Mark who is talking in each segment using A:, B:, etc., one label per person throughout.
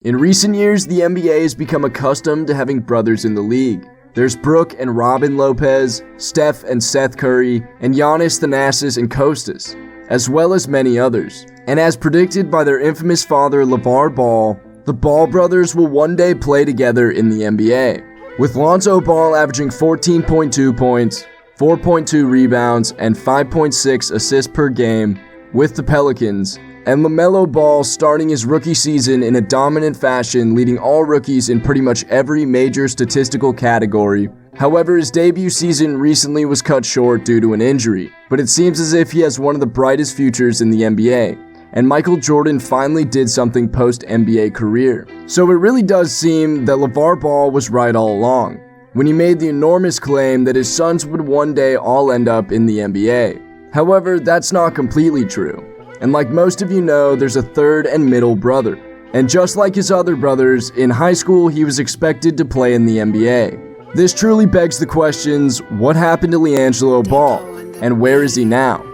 A: In recent years, the NBA has become accustomed to having brothers in the league. There's Brooke and Robin Lopez, Steph and Seth Curry, and Giannis Thanasis and Kostas, as well as many others. And as predicted by their infamous father LeVar Ball, the Ball brothers will one day play together in the NBA. With Lonzo Ball averaging 14.2 points, 4.2 rebounds, and 5.6 assists per game with the Pelicans, and LaMelo Ball starting his rookie season in a dominant fashion, leading all rookies in pretty much every major statistical category. However, his debut season recently was cut short due to an injury, but it seems as if he has one of the brightest futures in the NBA, and Michael Jordan finally did something post-NBA career. So it really does seem that LeVar Ball was right all along, when he made the enormous claim that his sons would one day all end up in the NBA. However, that's not completely true. And like most of you know, there's a third and middle brother. And just like his other brothers, in high school he was expected to play in the NBA. This truly begs the questions, what happened to Liangelo Ball? And where is he now?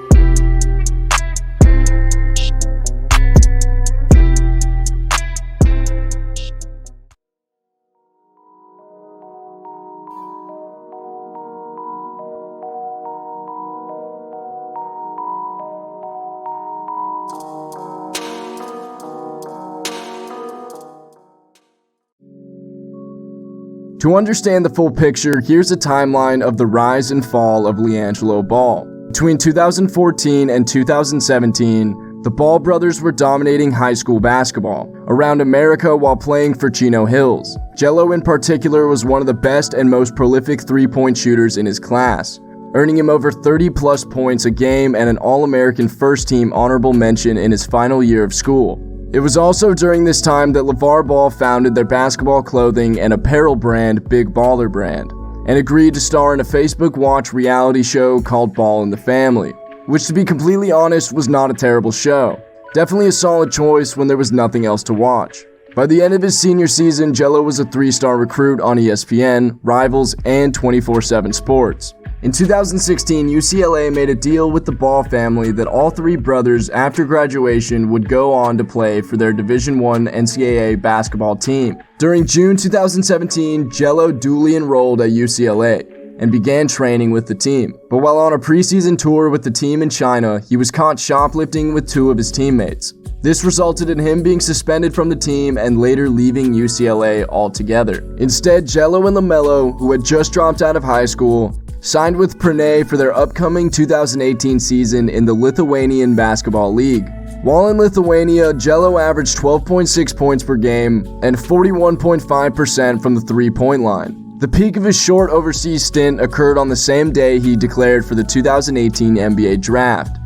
A: To understand the full picture, here's a timeline of the rise and fall of Liangelo Ball. Between 2014 and 2017, the Ball brothers were dominating high school basketball around America while playing for Chino Hills. Jello in particular was one of the best and most prolific three-point shooters in his class, earning him over 30-plus points a game and an All-American first-team honorable mention in his final year of school. It was also during this time that LeVar Ball founded their basketball clothing and apparel brand Big Baller Brand, and agreed to star in a Facebook Watch reality show called Ball in the Family, which to be completely honest was not a terrible show. Definitely a solid choice when there was nothing else to watch. By the end of his senior season, Jello was a 3-star recruit on ESPN, Rivals, and 24/7 Sports. In 2016, UCLA made a deal with the Ball family that all three brothers after graduation would go on to play for their Division I NCAA basketball team. During June 2017, Jello duly enrolled at UCLA and began training with the team. But while on a preseason tour with the team in China, he was caught shoplifting with two of his teammates. This resulted in him being suspended from the team and later leaving UCLA altogether. Instead, Jello and LaMelo, who had just dropped out of high school, signed with Pranay for their upcoming 2018 season in the Lithuanian Basketball League. While in Lithuania, Jello averaged 12.6 points per game and 41.5% from the three-point line. The peak of his short overseas stint occurred on the same day he declared for the 2018 NBA Draft.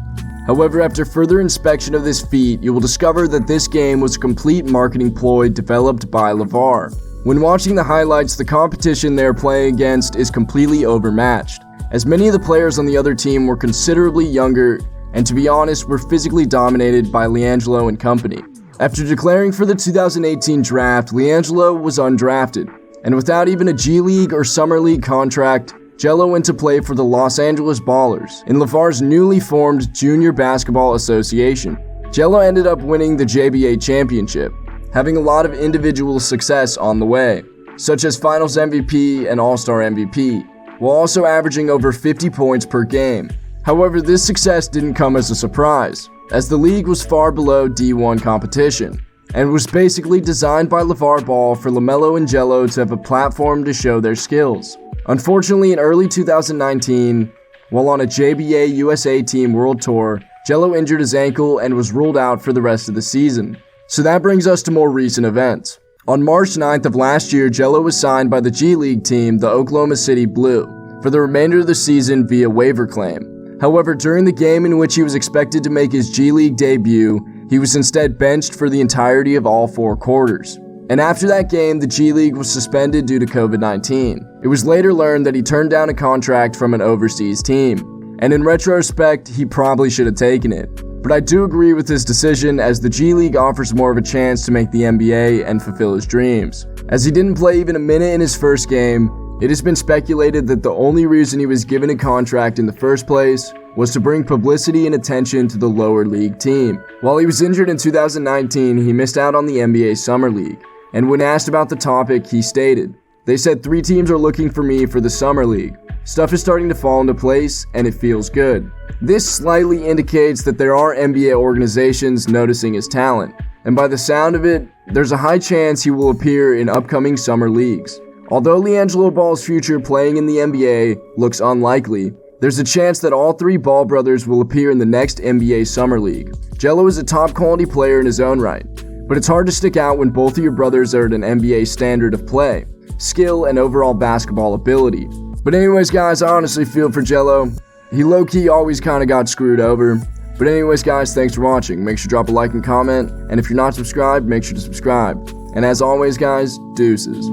A: However, after further inspection of this feat, you will discover that this game was a complete marketing ploy developed by LeVar. When watching the highlights, the competition they are playing against is completely overmatched, as many of the players on the other team were considerably younger and, to be honest, were physically dominated by Liangelo and company. After declaring for the 2018 draft, Liangelo was undrafted, and without even a G League or Summer League contract, Jello went to play for the Los Angeles Ballers in LeVar's newly formed Junior Basketball Association. Jello ended up winning the JBA championship, having a lot of individual success on the way, such as Finals MVP and All-Star MVP, while also averaging over 50 points per game. However, this success didn't come as a surprise, as the league was far below D1 competition, and was basically designed by LeVar Ball for LaMelo and Jello to have a platform to show their skills. Unfortunately, in early 2019, while on a JBA USA Team World Tour, Jello injured his ankle and was ruled out for the rest of the season. So that brings us to more recent events. On March 9th of last year, Jello was signed by the G League team, the Oklahoma City Blue, for the remainder of the season via waiver claim. However, during the game in which he was expected to make his G League debut, he was instead benched for the entirety of all 4 quarters. And after that game, the G League was suspended due to COVID-19. It was later learned that he turned down a contract from an overseas team, and in retrospect, he probably should have taken it. But I do agree with his decision, as the G League offers more of a chance to make the NBA and fulfill his dreams. As he didn't play even a minute in his first game, it has been speculated that the only reason he was given a contract in the first place was to bring publicity and attention to the lower league team. While he was injured in 2019, he missed out on the NBA Summer League, and when asked about the topic, he stated, "They said 3 teams are looking for me for the Summer League. Stuff is starting to fall into place, and it feels good." This slightly indicates that there are NBA organizations noticing his talent, and by the sound of it, there's a high chance he will appear in upcoming summer leagues. Although Liangelo Ball's future playing in the NBA looks unlikely, there's a chance that all 3 Ball brothers will appear in the next NBA Summer League. Jello is a top quality player in his own right, but it's hard to stick out when both of your brothers are at an NBA standard of play, skill, and overall basketball ability. But anyways guys, I honestly feel for Jello. He low-key always kind of got screwed over. But anyways guys, thanks for watching. Make sure to drop a like and comment, and if you're not subscribed, make sure to subscribe. And as always guys, deuces.